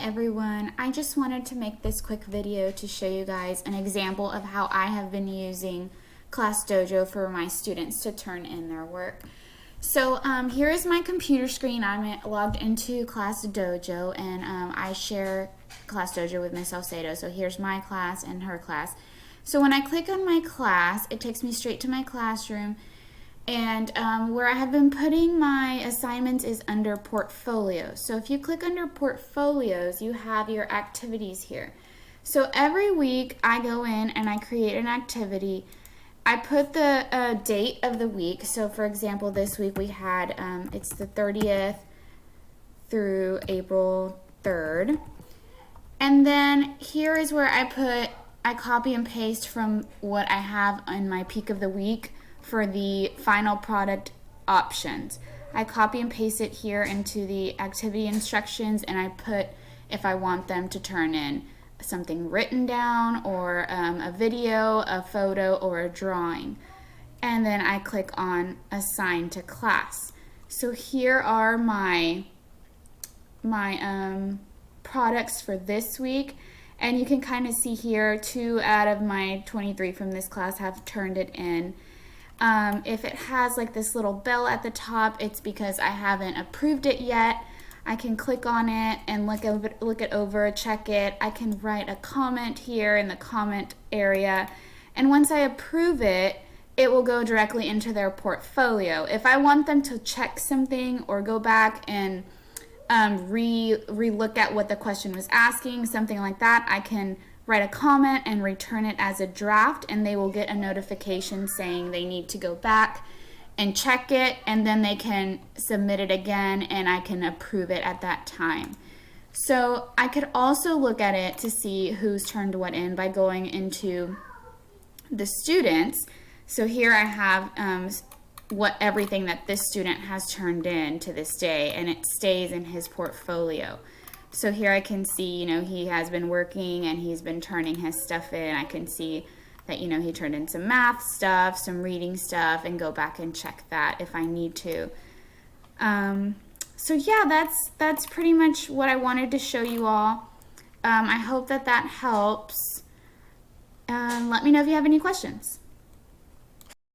everyone, I just wanted to make this quick video to show you guys an example of how I have been using ClassDojo for my students to turn in their work. So here is my computer screen. I'm logged into ClassDojo, and I share ClassDojo with Miss Salcedo. So here's my class and her class. So when I click on my class, it takes me straight to my classroom. And where I have been putting my assignments is under portfolios. So if you click under portfolios, you have your activities here. So every week I go in and I create an activity. I put the date of the week. So for example, this week we had, it's the 30th through April 3rd. And then here is where I copy and paste from what I have in my peak of the week for the final product options. I copy and paste it here into the activity instructions, and I put if I want them to turn in something written down, or a video, a photo, or a drawing. And then I click on assign to class. So here are my products for this week, and you can kind of see here 2 out of my 23 from this class have turned it in. If it has like this little bell at the top, it's because I haven't approved it yet. I can click on it and look it over, check it. I can write a comment here in the comment area, and once I approve it, it will go directly into their portfolio. If I want them to check something or go back and re-look at what the question was asking, something like that, I can write a comment and return it as a draft, and they will get a notification saying they need to go back and check it, and then they can submit it again and I can approve it at that time. So I could also look at it to see who's turned what in by going into the students. So here I have everything that this student has turned in to this day, and it stays in his portfolio. So here I can see, he has been working and he's been turning his stuff in. I can see that, he turned in some math stuff, some reading stuff, and go back and check that if I need to. So yeah, that's pretty much what I wanted to show you all. I hope that helps. Let me know if you have any questions.